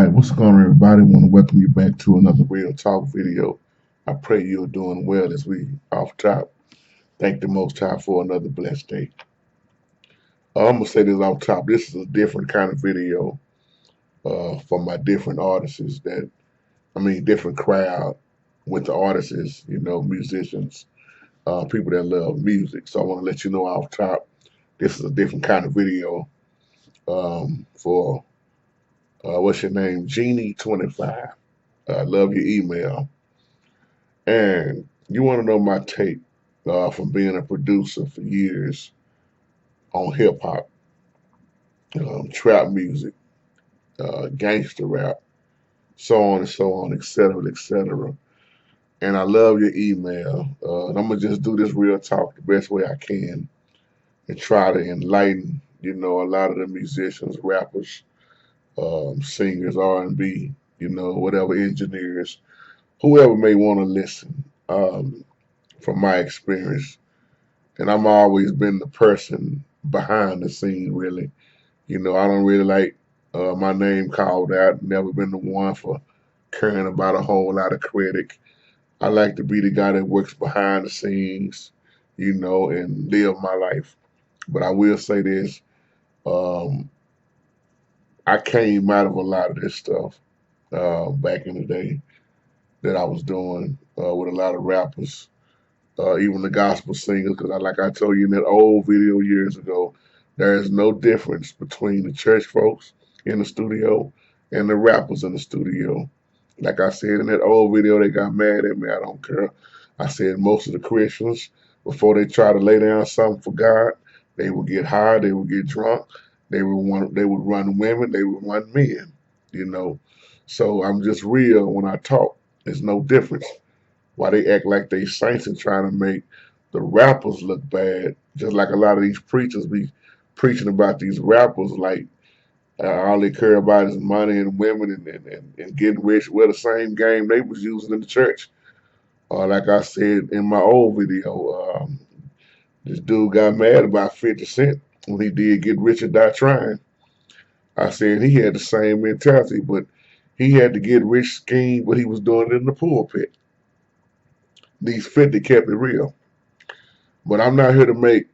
Right, what's going on, everybody? I want to welcome you back to another Real Talk video. I pray you're doing well as we off top. Thank the Most High for another blessed day. I'm gonna say this off top. This is a different kind of video for my different artists different crowd with the artists, musicians, people that love music. So I want to let you know off top, this is a different kind of video for what's your name, Genie25. I love your email. And you want to know my take from being a producer for years on hip hop, trap music, gangster rap, so on and so on, et cetera, et cetera. And I love your email. And I'm going to just do this real talk the best way I can and try to enlighten, a lot of the musicians, rappers, singers, R&B, whatever, engineers, whoever may want to listen from my experience. And I'm always been the person behind the scene, really. I don't really like my name called out. Never been the one for caring about a whole lot of credit. I like to be the guy that works behind the scenes, and live my life. But I will say this, um, I came out of a lot of this stuff back in the day that I was doing with a lot of rappers, even the gospel singers, because like I told you in that old video years ago, there is no difference between the church folks in the studio and the rappers in the studio. Like I said in that old video, they got mad at me. I don't care. I said most of the Christians, before they try to lay down something for God, they would get high, they would get drunk, they would run women, they would run men, you know. So I'm just real when I talk. There's no difference. Why they act like they saints and trying to make the rappers look bad, just like a lot of these preachers be preaching about these rappers like all they care about is money and women and getting rich. Well, the same game they was using in the church. Like I said in my old video, this dude got mad about 50 Cent when he did Get Rich or Die Trying. I said he had the same mentality, but he had to get rich scheme, but he was doing it in the pulpit. These 50 kept it real. But I'm not here to make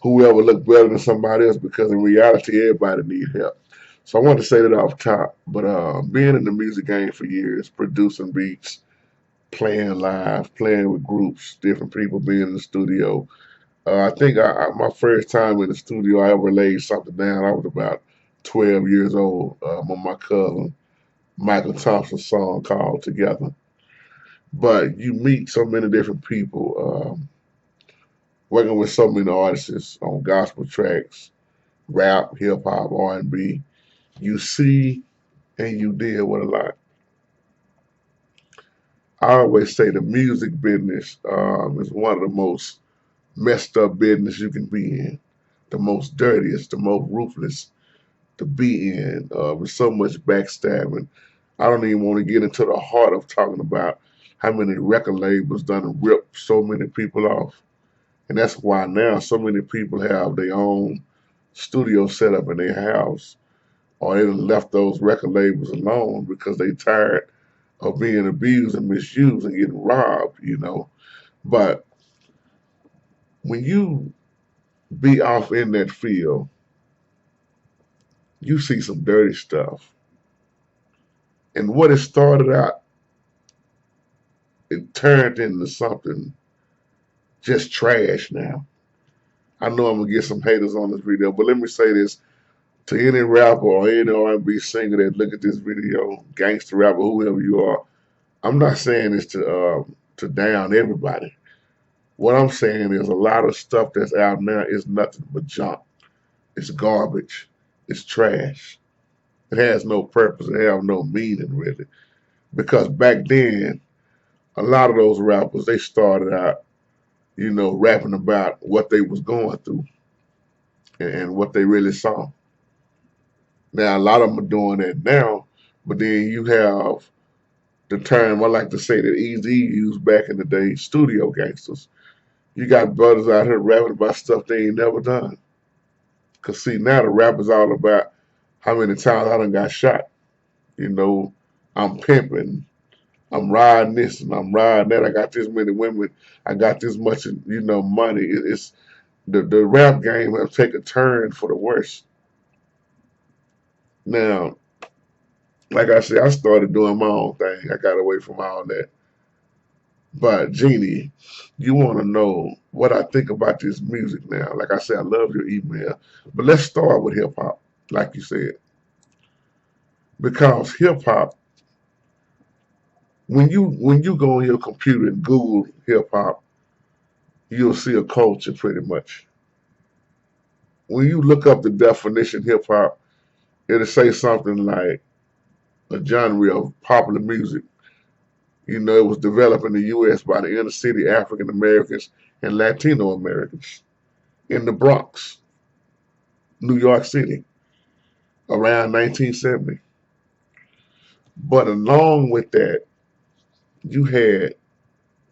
whoever look better than somebody else because in reality, everybody need help. So I want to say that off top. But being in the music game for years, producing beats, playing live, playing with groups, different people, being in the studio. I think my first time in the studio I ever laid something down, I was about 12 years old on my cousin Michael Thompson's song called Together. But you meet so many different people, working with so many artists on gospel tracks, rap, hip hop, R&B. You see and you deal with a lot. I always say the music business is one of the most messed up business you can be in, the most dirtiest, the most ruthless to be in, with so much backstabbing. I don't even want to get into the heart of talking about how many record labels done ripped so many people off. And that's why now so many people have their own studio set up in their house, or they done left those record labels alone because they tired of being abused and misused and getting robbed. But when you be off in that field, you see some dirty stuff. And what it started out, it turned into something just trash now. I know I'm gonna get some haters on this video, but let me say this to any rapper or any R&B singer that look at this video, gangster rapper, whoever you are. I'm not saying this to down everybody. What I'm saying is a lot of stuff that's out now is nothing but junk. It's garbage. It's trash. It has no purpose. It has no meaning really. Because back then, a lot of those rappers they started out, rapping about what they was going through and what they really saw. Now a lot of them are doing that now, but then you have the term I like to say that Eazy used back in the day, studio gangsters. You got brothers out here rapping about stuff they ain't never done. Cause see now the rap is all about how many times I done got shot. You know, I'm pimping, I'm riding this and I'm riding that. I got this many women. I got this much, money. It's the rap game has taken a turn for the worse. Now, like I said, I started doing my own thing. I got away from all that. But Jeannie, you want to know what I think about this music now? Like I said, I love your email, but let's start with hip hop, like you said, because hip hop. When you go on your computer and Google hip hop, you'll see a culture pretty much. When you look up the definition hip hop, it'll say something like a genre of popular music. It was developed in the U.S. by the inner city African Americans and Latino Americans in the Bronx, New York City, around 1970. But along with that, you had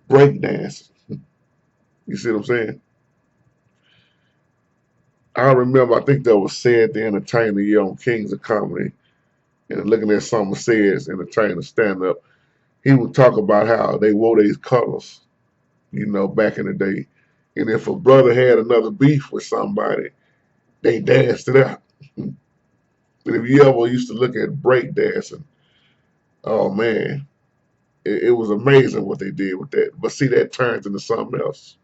breakdance. You see what I'm saying? I remember, I think that was said the entertainer here on Kings of Comedy, and looking at some of Said's entertainer stand up, he would talk about how they wore these colors, back in the day. And if a brother had another beef with somebody, they danced it out. And if you ever used to look at break dancing, oh man, it was amazing what they did with that. But see, that turned into something else.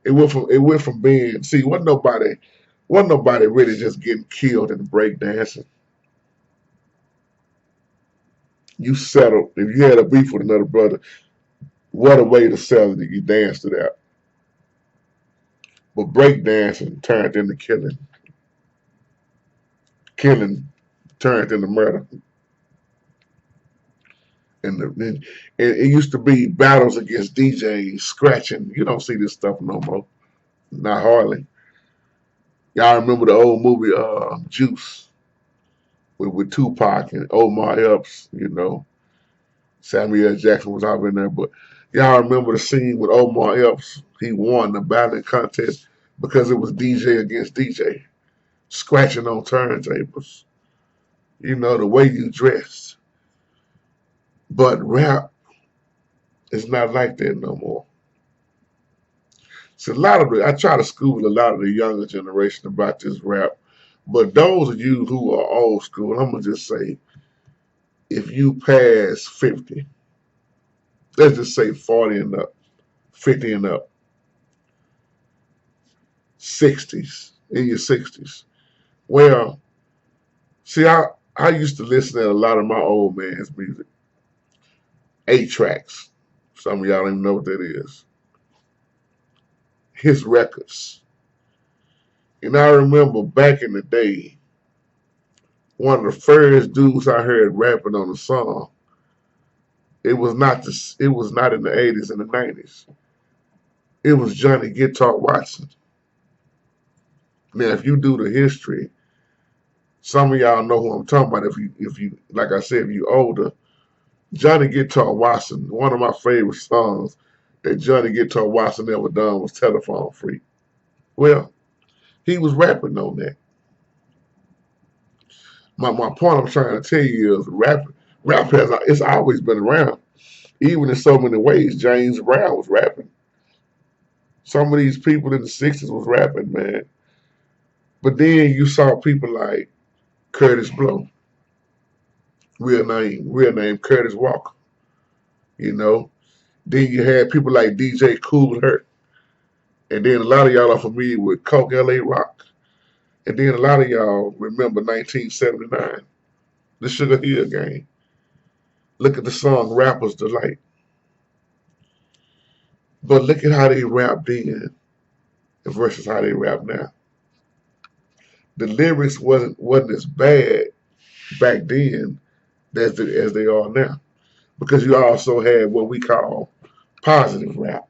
It went from being, see, wasn't nobody really just getting killed in break dancing. You settled. If you had a beef with another brother, what a way to settle it. You danced it out. But break dancing turned into killing. Killing turned into murder. And it used to be battles against DJs, scratching. You don't see this stuff no more. Not hardly. Y'all remember the old movie Juice with Tupac and Omar Epps. Samuel Jackson was out in there. But y'all remember the scene with Omar Epps? He won the battling contest because it was DJ against DJ, scratching on turntables. The way you dressed. But rap is not like that no more. So I try to school a lot of the younger generation about this rap. But those of you who are old school, I'm gonna just say, if you pass 50, let's just say 40 and up, 50 and up, 60s, in your 60s. Well, see, I used to listen to a lot of my old man's music, 8 tracks. Some of y'all don't even know what that is. His records. And I remember back in the day, one of the first dudes I heard rapping on a song. It was not in the 80s and the 90s. It was Johnny Guitar Watson. Now, if you do the history, some of y'all know who I'm talking about. If you like I said, if you older, Johnny Guitar Watson. One of my favorite songs that Johnny Guitar Watson ever done was Telephone Freak. Well, he was rapping on that. My point I'm trying to tell you is rap has it's always been around. Even in so many ways, James Brown was rapping. Some of these people in the 60s was rapping, man. But then you saw people like Curtis Blow, real name Curtis Walker, you know. Then you had people like DJ Kool Herc. And then a lot of y'all are familiar with Coke LA Rock. And then a lot of y'all remember 1979, the Sugar Hill Gang. Look at the song Rapper's Delight. But look at how they rap then versus how they rap now. The lyrics wasn't as bad back then as they are now. Because you also had what we call positive rap.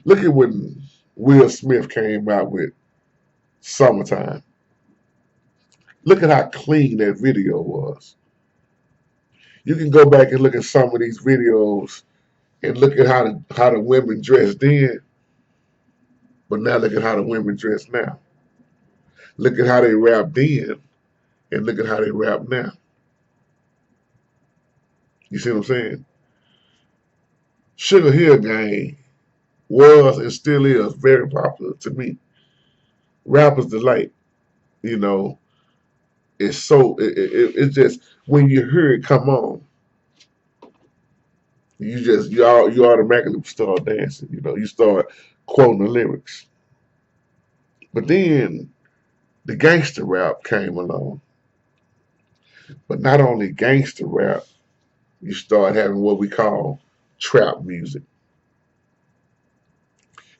Look at when Will Smith came out with Summertime. Look at how clean that video was. You can go back and look at some of these videos and look at how the women dressed then, but now look at how the women dress now. Look at how they rap then, and look at how they rap now. You see what I'm saying? Sugar Hill Gang was and still is very popular to me. Rappers delight, you know. It's just when you hear it come on, you automatically start dancing. You know, you start quoting the lyrics. But then the gangster rap came along. But not only gangster rap, you start having what we call trap music.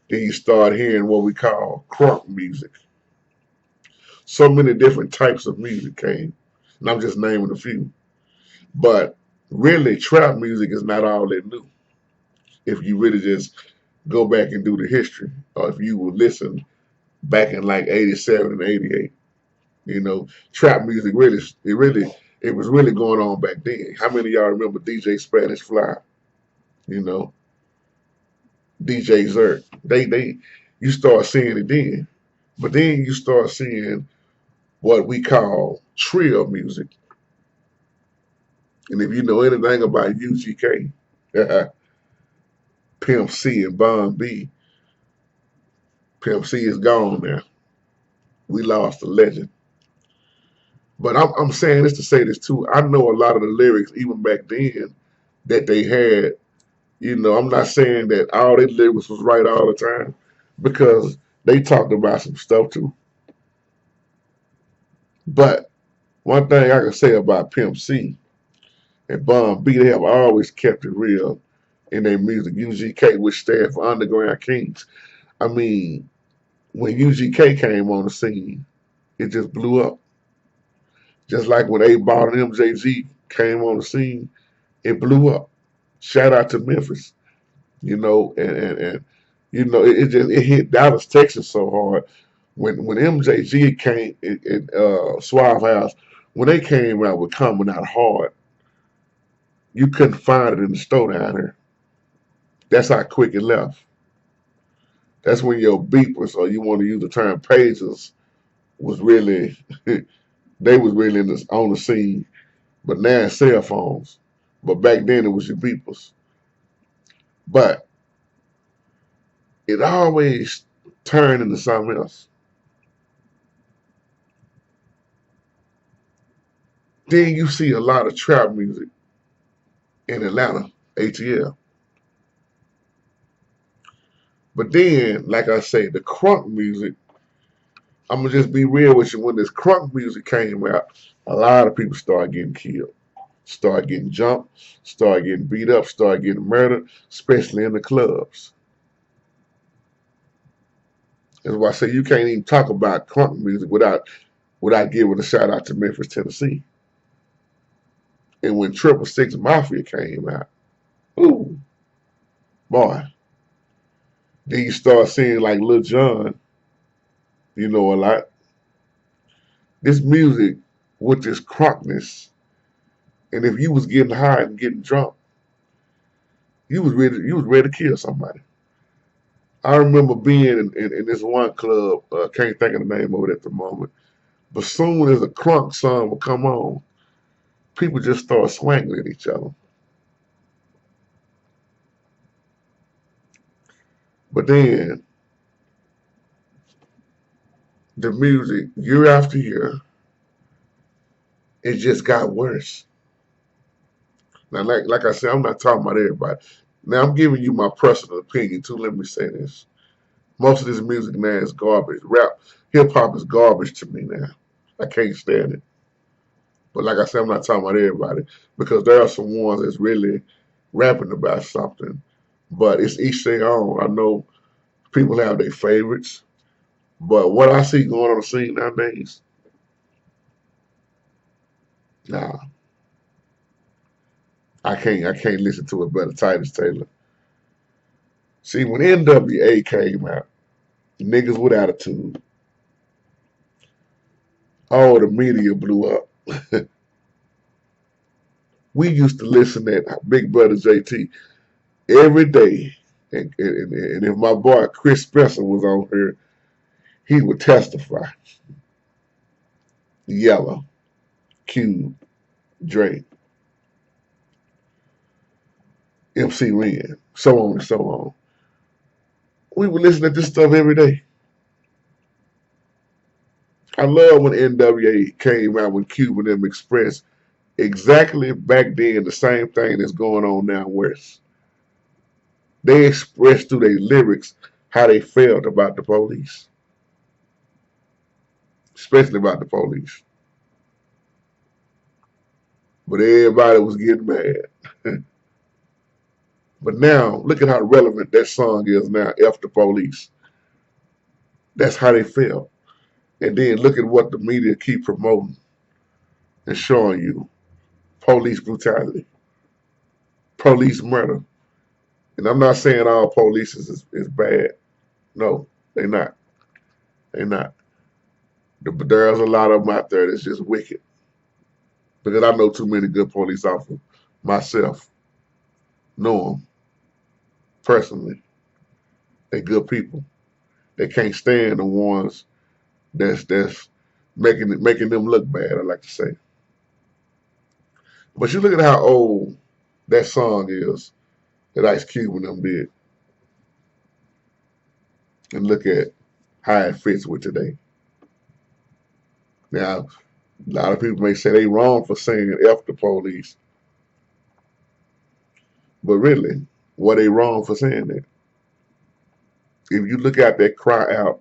Then you start hearing what we call crunk music. So many different types of music came, and I'm just naming a few. But really, trap music is not all that new. If you really just go back and do the history, or if you would listen back in like '87 and '88, you know, trap music it was really going on back then. How many of y'all remember DJ Spanish Fly? You know, DJ Zerk. You start seeing it then, but then you start seeing what we call trill music. And if you know anything about UGK, Pimp C and Bun B, Pimp C is gone now. We lost a legend. But I'm saying this to say this too. I know a lot of the lyrics, even back then, that they had. You know, I'm not saying that all their lyrics was right all the time, because they talked about some stuff too. But one thing I can say about Pimp C and Bun B, they have always kept it real in their music. UGK, which stands for Underground Kings. I mean, when UGK came on the scene, it just blew up. Just like when A-Ball and MJG came on the scene, it blew up. Shout out to Memphis, you know, and you know, it hit Dallas, Texas so hard. When MJG came in Suave House, when they came out with Coming Out Hard, you couldn't find it in the store down here. That's how quick it left. That's when your beepers, or you want to use the term pagers, was really they was really on the scene. But now it's cell phones. But back then it was your beepers. But it always turned into something else. Then you see a lot of trap music in Atlanta, ATL. But then, like I say, the crunk music, I'm gonna just be real with you. When this crunk music came out, a lot of people started getting killed, started getting jumped, started getting beat up, started getting murdered, especially in the clubs. That's why I say you can't even talk about crunk music without giving a shout out to Memphis, Tennessee. And when Triple Six Mafia came out, ooh, boy, then you start seeing like Lil Jon, you know, a lot. This music with this crunkness, and if you was getting high and getting drunk, you was ready to kill somebody. I remember being in this one club, can't think of the name of it at the moment, but soon as a crunk song would come on, people just start swanging at each other. But then the music, year after year, it just got worse. Now, like I said, I'm not talking about everybody. Now, I'm giving you my personal opinion too. Let me say this: most of this music now is garbage. Rap, hip hop is garbage to me now. I can't stand it. But like I said, I'm not talking about everybody, because there are some ones that's really rapping about something. But it's each their own. I know people have their favorites, but what I see going on the scene nowadays, nah, I can't listen to it better. Titus Taylor. See, when NWA came out, niggas with attitude, all the media blew up. We used to listen to Big Brother JT every day. And if my boy Chris Spencer was on here, he would testify. Yellow. Cube, Dre, MC Ren, so on and so on. We were listening to this stuff every day. I love when NWA came out when Cube and them expressed exactly back then the same thing that's going on now West. They expressed through their lyrics how they felt about the police, especially about the police. But everybody was getting mad. But now, look at how relevant that song is now, F the Police. That's how they felt. And then look at what the media keep promoting and showing you. Police brutality, police murder. And I'm not saying all police is bad. No, they're not. They're not. But there's a lot of them out there that's just wicked. Because I know too many good police officers myself. Know them personally. They're good people. They can't stand the ones that's making them look bad, I like to say. But you look at how old that song is that Ice Cube and them did. And look at how it fits with today. Now, a lot of people may say they wrong for saying F the police. But really, were they wrong for saying that? If you look at that cry out,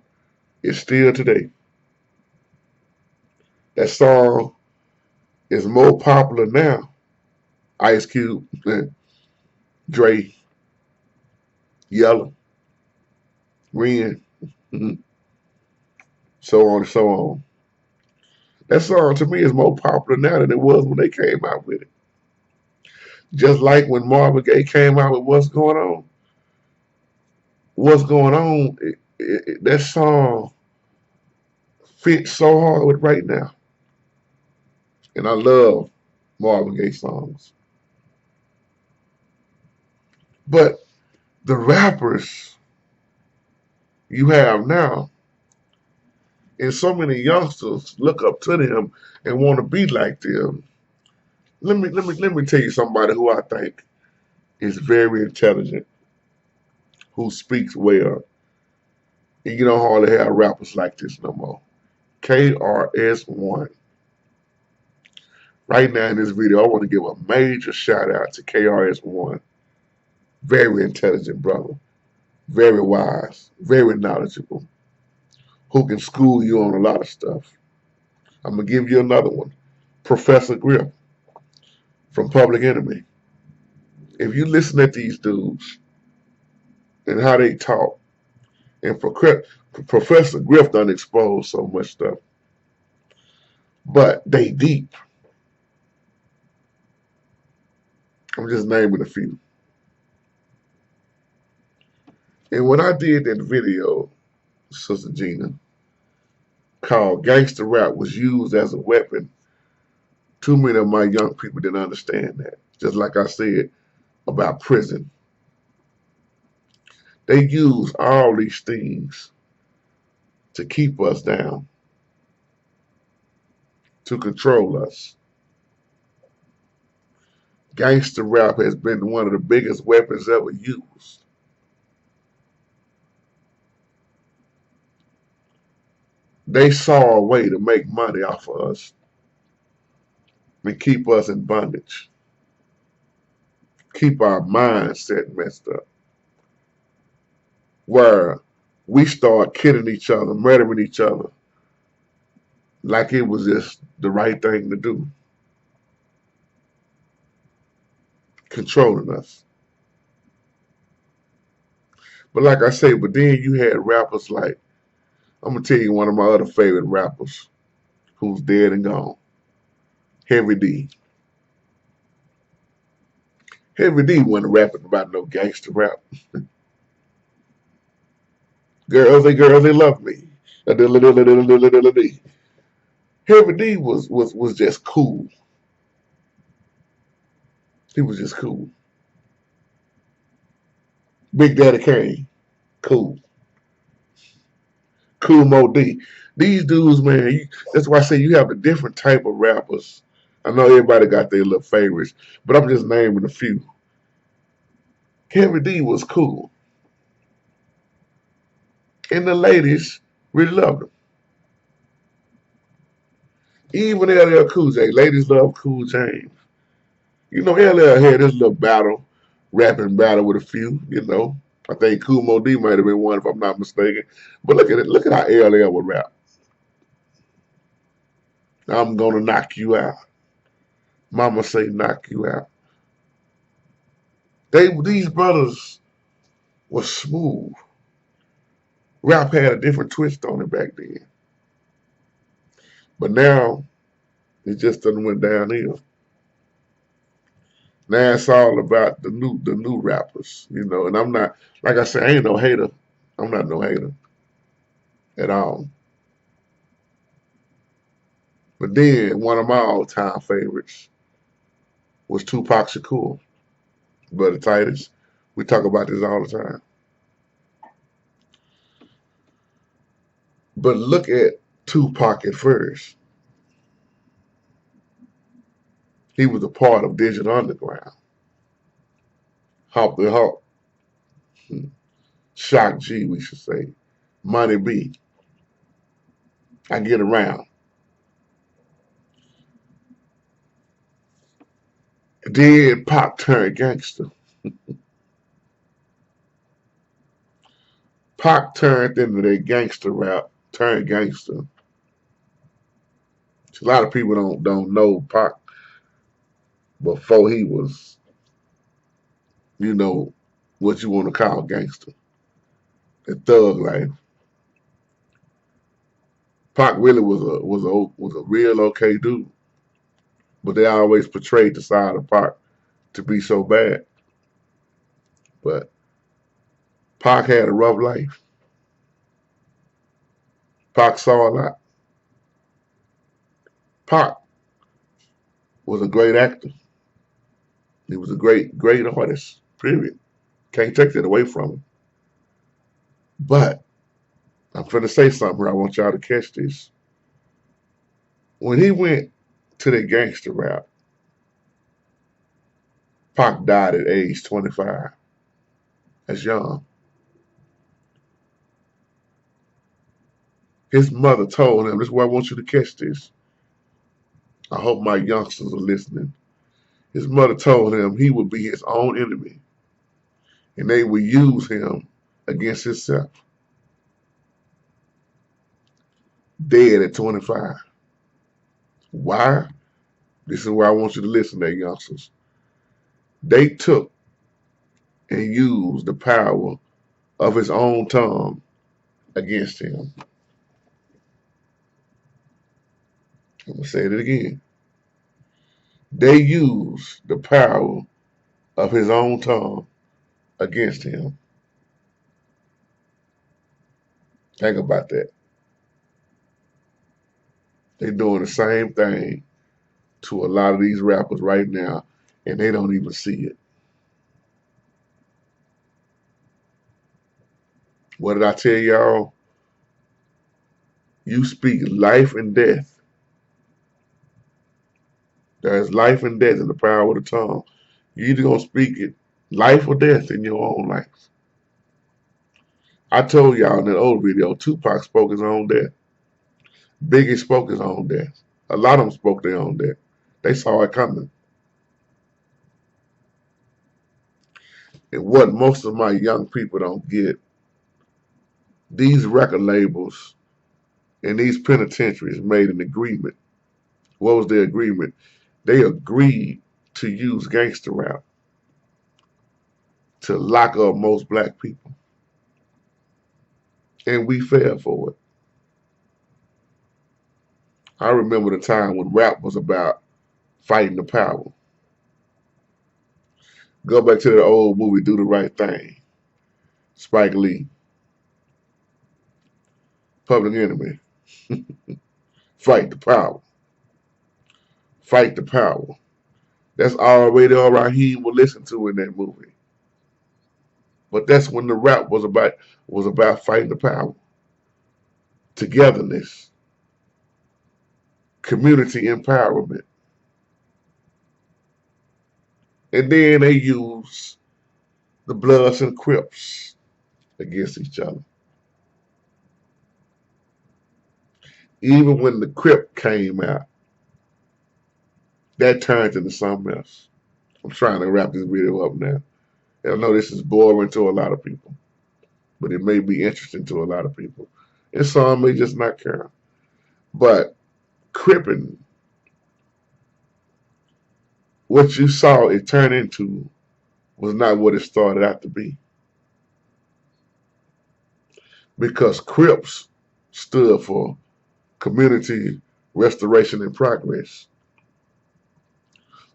it's still today. That song is more popular now. Ice Cube, Dre, Yella, Ren, so on and so on. That song to me is more popular now than it was when they came out with it. Just like when Marvin Gaye came out with What's Going On. What's Going On, that song fits so hard with right now. And I love Marvin Gaye songs. But the rappers you have now, and so many youngsters look up to them and want to be like them. Let me tell you somebody who I think is very intelligent, who speaks well. And you don't hardly have rappers like this no more. KRS-One. Right now in this video, I want to give a major shout out to KRS-One. Very intelligent brother. Very wise. Very knowledgeable. Who can school you on a lot of stuff. I'm going to give you another one. Professor Griff from Public Enemy. If you listen at these dudes and how they talk, and Professor Griff done exposed so much stuff, but they deep. I'm just naming a few. And when I did that video, Sister Gina, called Gangsta Rap was used as a weapon, too many of my young people didn't understand that. Just like I said about prison. They use all these things to keep us down, to control us. Gangsta rap has been one of the biggest weapons ever used. They saw a way to make money off of us and keep us in bondage. Keep our mindset messed up. Where we start killing each other, murdering each other, like it was just the right thing to do. Controlling us. But like I say, but then you had rappers like, I'm going to tell you one of my other favorite rappers who's dead and gone. Heavy D. Heavy D wasn't rapping about no gangster rap. Girls, they love me. Heavy D was just cool. He was just cool. Big Daddy Kane, cool. Cool Mo D. These dudes, man, that's why I say you have a different type of rappers I know everybody got their little favorites, but I'm just naming a few. Heavy D was cool, and the ladies really loved him. Even LL Cool J, ladies love Cool James. You know, LL had this little battle, rapping battle with a few. You know, I think Cool Mo D might have been one if I'm not mistaken. But look at it. Look at how LL would rap. I'm gonna knock you out. Mama say knock you out. These brothers were smooth. Rap had a different twist on it back then. But now it just done went downhill. Now it's all about the new rappers, you know. And I'm not, like I said, I ain't no hater. I'm not no hater at all. But then one of my all-time favorites was Tupac Shakur, Brother Titus. We talk about this all the time. But look at Tupac at first. He was a part of Digital Underground, Hop the Hop, Shock G, we should say, Money B. I get around. Then Pac turned gangster. Pac turned into that gangster rap, turned gangster. A lot of people don't know Pac before he was, you know, what you want to call gangster. The thug life. Pac really was a real okay dude, but they always portrayed the side of Pac to be so bad. But Pac had a rough life. Pac saw a lot. Pac was a great actor. He was a great artist. Period. Can't take that away from him. But I'm finna say something here. I want y'all to catch this. When he went to the gangster rap, Pac died at age 25. That's young. His mother told him, this is why I want you to catch this. I hope my youngsters are listening. His mother told him he would be his own enemy and they would use him against himself. Dead at 25. Why? This is where I want you to listen there, youngsters. They took and used the power of his own tongue against him. I'm going to say it again. They used the power of his own tongue against him. Think about that. They're doing the same thing to a lot of these rappers right now, and they don't even see it. What did I tell y'all? You speak life and death. There's life and death in the power of the tongue. You're either going to speak it life or death in your own life. I told y'all in that old video, Tupac spoke his own death. Biggie spoke his own death. A lot of them spoke their own death. They saw it coming. And what most of my young people don't get, these record labels and these penitentiaries made an agreement. What was their agreement? They agreed to use gangster rap to lock up most black people. And we fell for it. I remember the time when rap was about fighting the power. Go back to the old movie, Do the Right Thing. Spike Lee. Public Enemy. Fight the power. Fight the power. That's already all Raheem would listen to in that movie. But that's when the rap was about fighting the power. Togetherness. Community empowerment. And then they use the Bloods and Crips against each other. Even when the Crip came out, that turned into something else. I'm trying to wrap this video up now. I know this is boring to a lot of people, but it may be interesting to a lot of people. And some may just not care. But cripping, what you saw it turn into was not what it started out to be. Because Crips stood for Community Restoration and Progress.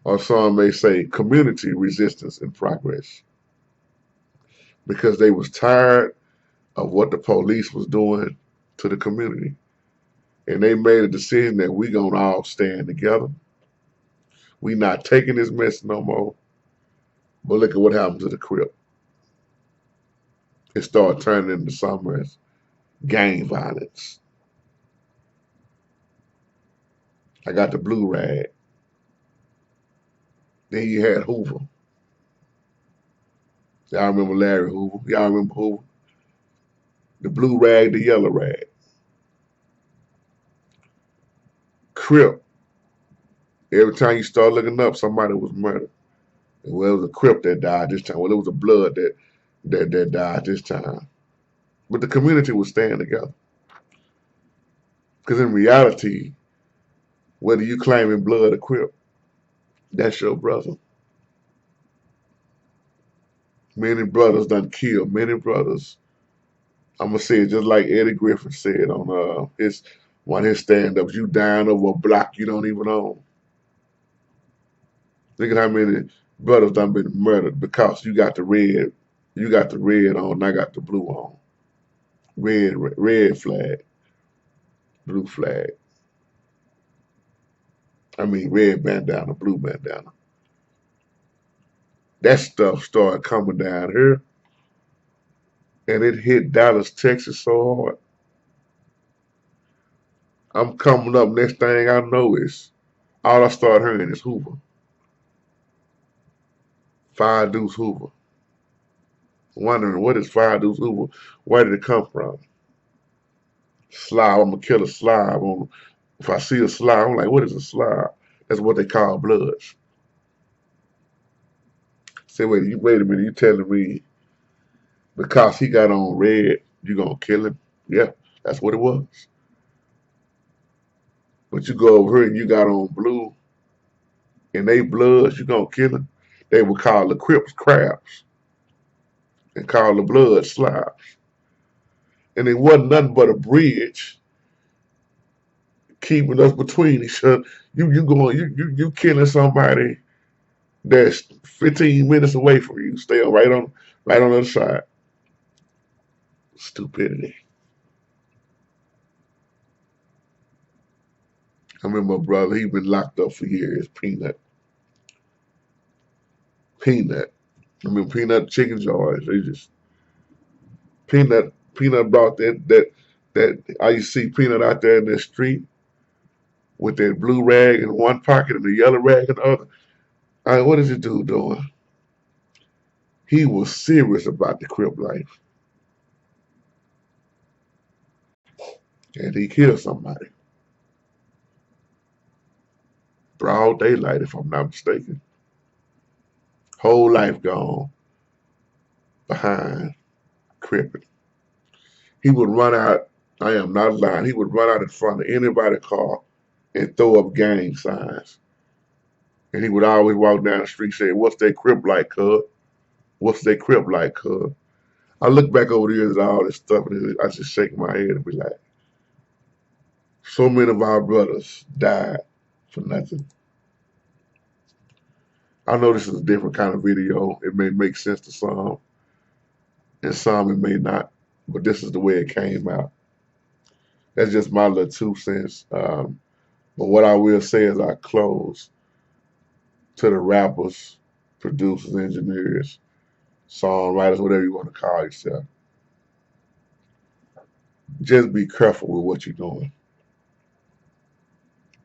Or some may say Community Resistance and Progress. Because they was tired of what the police was doing to the community. And they made a decision that we gonna all stand together. We not taking this mess no more. But look at what happened to the Crip. It started turning into something as gang violence. I got the blue rag. Then you had Hoover. Y'all remember Larry Hoover? Y'all remember Hoover? The blue rag, the yellow rag. Crip. Every time you start looking up, somebody was murdered. Well, it was a Crip that died this time. Well, it was a Blood that died this time. But the community was staying together. Because in reality, whether you claiming Blood or Crip, that's your brother. Many brothers done killed. Many brothers. I'm gonna say it just like Eddie Griffin said on one of his stand-ups. You dying over a block you don't even own. Look at how many brothers done been murdered because you got the red on, and I got the blue on. Red flag, blue flag. I mean red bandana, blue bandana. That stuff started coming down here, and it hit Dallas, Texas so hard. I'm coming up, next thing I know is all I start hearing is Hoover. Fire Deuce Hoover. Wondering what is Fire Deuce Hoover? Where did it come from? Slob, I'm gonna kill a slob. If I see a slob, I'm like, what is a slob? That's what they call Bloods. Say, wait a minute, you telling me because he got on red, you gonna kill him? Yeah, that's what it was. But you go over here and you got on blue, and they Bloods, you gonna kill him? They would call the Crips crabs and call the Bloods slobs. And it wasn't nothing but a bridge keeping us between each other. You killing somebody that's 15 minutes away from you. Stay right on the other side. Stupidity. I remember my brother, he been locked up for years. Peanut. I mean Peanut chicken joys. They just Peanut brought that I used to see Peanut out there in the street with that blue rag in one pocket and the yellow rag in the other. What is this dude doing? He was serious about the Crip life. And he killed somebody. Broad daylight, if I'm not mistaken. Whole life gone behind Crippin'. He would run out, I am not lying, he would run out in front of anybody's car and throw up gang signs. And he would always walk down the street saying, what's that Crip like, cuz? What's that Crip like, cuz? I look back over the years at all this stuff and I just shake my head and be like, so many of our brothers died for nothing. I know this is a different kind of video. It may make sense to some, and some it may not, but this is the way it came out. That's just my little 2 cents. But what I will say as I close to the rappers, producers, engineers, songwriters, whatever you want to call yourself, just be careful with what you're doing.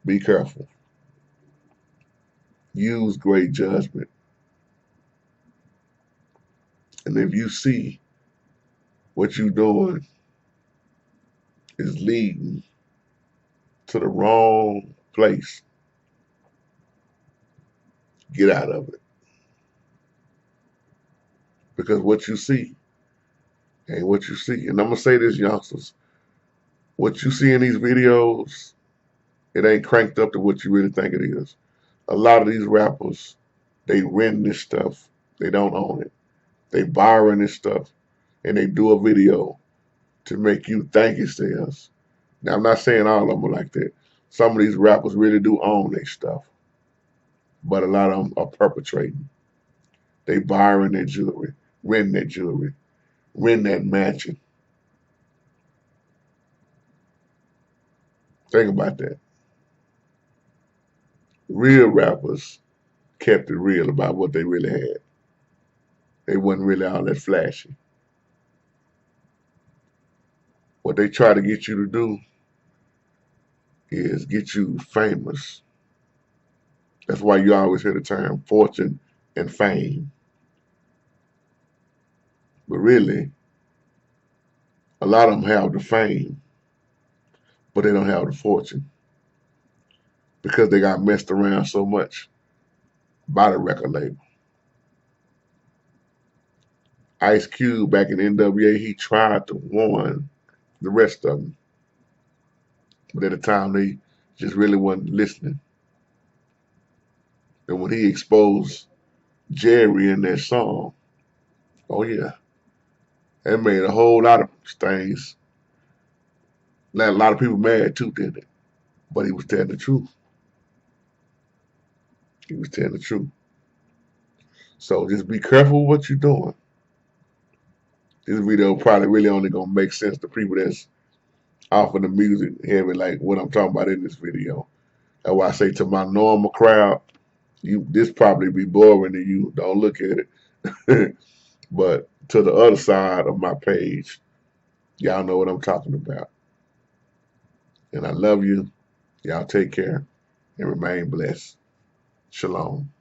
Be careful. Use great judgment. And if you see what you're doing is leading to the wrong place, get out of it. Because what you see ain't what you see. And I'm going to say this, youngsters. What you see in these videos, it ain't cranked up to what you really think it is. A lot of these rappers, they rent this stuff. They don't own it. They borrowing this stuff. And they do a video to make you think it's theirs. Now, I'm not saying all of them are like that. Some of these rappers really do own their stuff. But a lot of them are perpetrating. They borrowing their jewelry, renting their jewelry, renting that mansion. Think about that. Real rappers kept it real about what they really had. They wasn't really all that flashy. What they try to get you to do is get you famous. That's why you always hear the term fortune and fame. But really, a lot of them have the fame, but they don't have the fortune because they got messed around so much by the record label. Ice Cube back in NWA, he tried to warn the rest of them, but at the time they just really wasn't listening. And when he exposed Jerry in that song, oh yeah, that made a whole lot of things. A lot of people mad too, didn't it? But he was telling the truth. He was telling the truth. So just be careful what you're doing. This video probably really only gonna make sense to people that's off of the music heavy, like what I'm talking about in this video. That's why I say to my normal crowd, this probably be boring to you. Don't look at it. But to the other side of my page, y'all know what I'm talking about. And I love you. Y'all take care and remain blessed. Shalom.